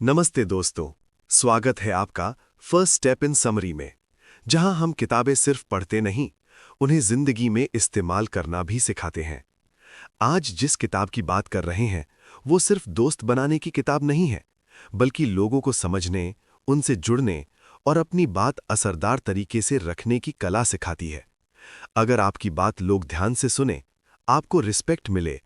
नमस्ते दोस्तों, स्वागत है आपका फर्स्ट स्टेप इन समरी में, जहां हम किताबें सिर्फ पढ़ते नहीं, उन्हें जिंदगी में इस्तेमाल करना भी सिखाते हैं। आज जिस किताब की बात कर रहे हैं, वो सिर्फ दोस्त बनाने की किताब नहीं है, बल्कि लोगों को समझने, उनसे जुड़ने और अपनी बात असरदार तरीके से रखने की कला सिखाती है। अगर आपकी बात लोग ध्यान से सुने, आपको रिस्पेक्ट मिले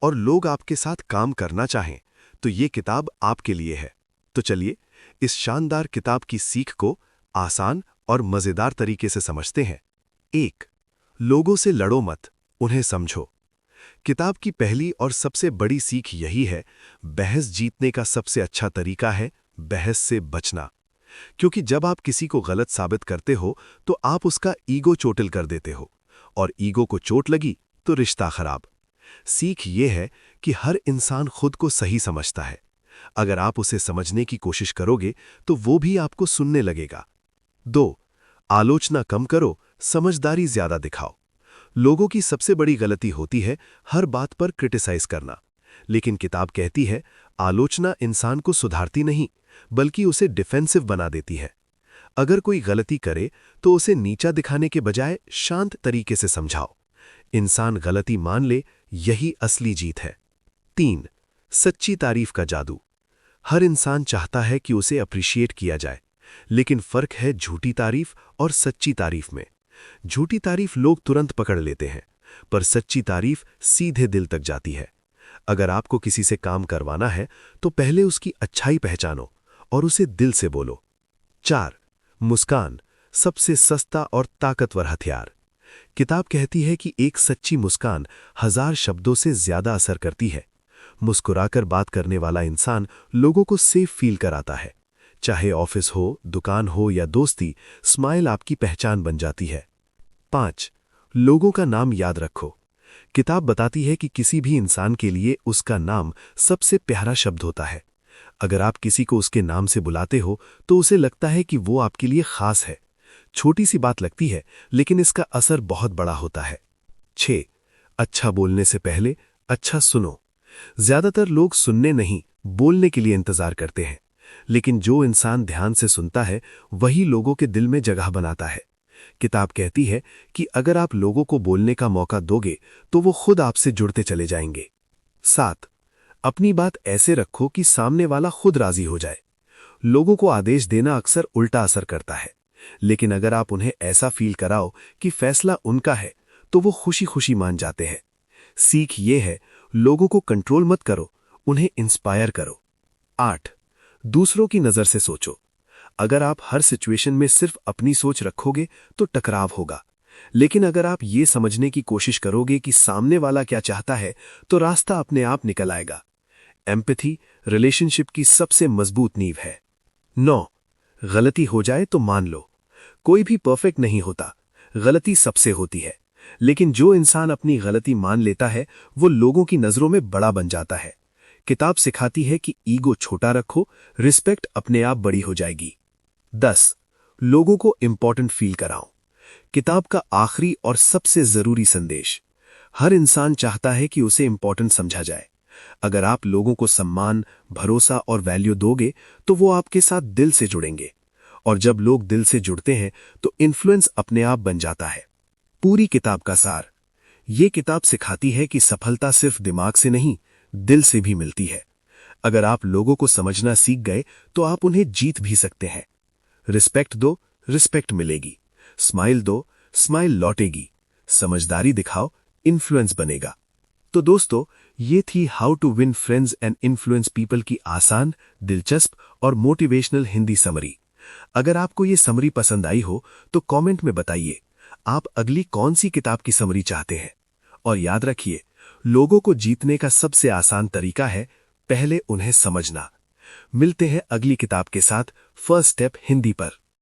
और लोग आपके साथ काम करना चाहें, तो ये किताब आपके लिए है। तो चलिए इस शानदार किताब की सीख को आसान और मजेदार तरीके से समझते हैं। 1. लोगों से लड़ो मत, उन्हें समझो। किताब की पहली और सबसे बड़ी सीख यही है, बहस जीतने का सबसे अच्छा तरीका है बहस से बचना। क्योंकि जब आप किसी को गलत साबित करते हो तो आप उसका ईगो चोटिल कर देते हो, और ईगो को चोट लगी तो रिश्ता खराब। सीख ये है कि हर इंसान खुद को सही समझता है। अगर आप उसे समझने की कोशिश करोगे तो वो भी आपको सुनने लगेगा। 2. आलोचना कम करो, समझदारी ज्यादा दिखाओ। लोगों की सबसे बड़ी गलती होती है हर बात पर क्रिटिसाइज करना, लेकिन किताब कहती है आलोचना इंसान को सुधारती नहीं, बल्कि उसे डिफेंसिव बना देती है। अगर कोई गलती करे तो उसे नीचा दिखाने के बजाय शांत तरीके से समझाओ। इंसान गलती मान ले, यही असली जीत है। 3. सच्ची तारीफ का जादू। हर इंसान चाहता है कि उसे अप्रिशिएट किया जाए, लेकिन फर्क है झूठी तारीफ और सच्ची तारीफ में। झूठी तारीफ लोग तुरंत पकड़ लेते हैं, पर सच्ची तारीफ सीधे दिल तक जाती है। अगर आपको किसी से काम करवाना है तो पहले उसकी अच्छाई पहचानो और उसे दिल से बोलो। 4. मुस्कान, सबसे सस्ता और ताकतवर हथियार। किताब कहती है कि एक सच्ची मुस्कान 1000 शब्दों से ज्यादा असर करती है। मुस्कुराकर बात करने वाला इंसान लोगों को सेफ फील कराता है। चाहे ऑफिस हो, दुकान हो या दोस्ती, स्माइल आपकी पहचान बन जाती है। 5. लोगों का नाम याद रखो। किताब बताती है कि किसी भी इंसान के लिए उसका नाम सबसे प्यारा शब्द होता है। अगर आप किसी को उसके नाम से बुलाते हो तो उसे लगता है कि वो आपके लिए खास है। छोटी सी बात लगती है, लेकिन इसका असर बहुत बड़ा होता है। 6. अच्छा बोलने से पहले अच्छा सुनो। ज्यादातर लोग सुनने नहीं, बोलने के लिए इंतजार करते हैं, लेकिन जो इंसान ध्यान से सुनता है वही लोगों के दिल में जगह बनाता है। किताब कहती है कि अगर आप लोगों को बोलने का मौका दोगे तो वो खुद आपसे जुड़ते चले जाएंगे। 7. अपनी बात ऐसे रखो कि सामने वाला खुद राजी हो जाए। लोगों को आदेश देना अक्सर उल्टा असर करता है, लेकिन अगर आप उन्हें ऐसा फील कराओ कि फैसला उनका है तो वो खुशी खुशी मान जाते हैं। सीख ये है, लोगों को कंट्रोल मत करो, उन्हें इंस्पायर करो। 8. दूसरों की नजर से सोचो। अगर आप हर सिचुएशन में सिर्फ अपनी सोच रखोगे तो टकराव होगा, लेकिन अगर आप ये समझने की कोशिश करोगे कि सामने वाला क्या चाहता है तो रास्ता अपने आप निकल आएगा। एम्पैथी रिलेशनशिप की सबसे मजबूत नींव है। 9. गलती हो जाए तो मान लो। कोई भी परफेक्ट नहीं होता, गलती सबसे होती है, लेकिन जो इंसान अपनी गलती मान लेता है वो लोगों की नजरों में बड़ा बन जाता है। किताब सिखाती है कि ईगो छोटा रखो, रिस्पेक्ट अपने आप बड़ी हो जाएगी। 10. लोगों को इंपॉर्टेंट फील कराओ। किताब का आखिरी और सबसे जरूरी संदेश, हर इंसान चाहता है कि उसे इंपॉर्टेंट समझा जाए। अगर आप लोगों को सम्मान, भरोसा और वैल्यू दोगे तो वो आपके साथ दिल से जुड़ेंगे, और जब लोग दिल से जुड़ते हैं तो इन्फ्लुएंस अपने आप बन जाता है। पूरी किताब का सार, ये किताब सिखाती है कि सफलता सिर्फ दिमाग से नहीं, दिल से भी मिलती है। अगर आप लोगों को समझना सीख गए तो आप उन्हें जीत भी सकते हैं। रिस्पेक्ट दो, रिस्पेक्ट मिलेगी। स्माइल दो, स्माइल लौटेगी। समझदारी दिखाओ, इन्फ्लुएंस बनेगा। तो दोस्तों, ये थी how to win friends and influence people की आसान, दिलचस्प और मोटिवेशनल हिंदी समरी। अगर आपको ये समरी पसंद आई हो तो कमेंट में बताइए आप अगली कौन सी किताब की समरी चाहते हैं। और याद रखिए, लोगों को जीतने का सबसे आसान तरीका है पहले उन्हें समझना। मिलते हैं अगली किताब के साथ फर्स्ट स्टेप हिंदी पर।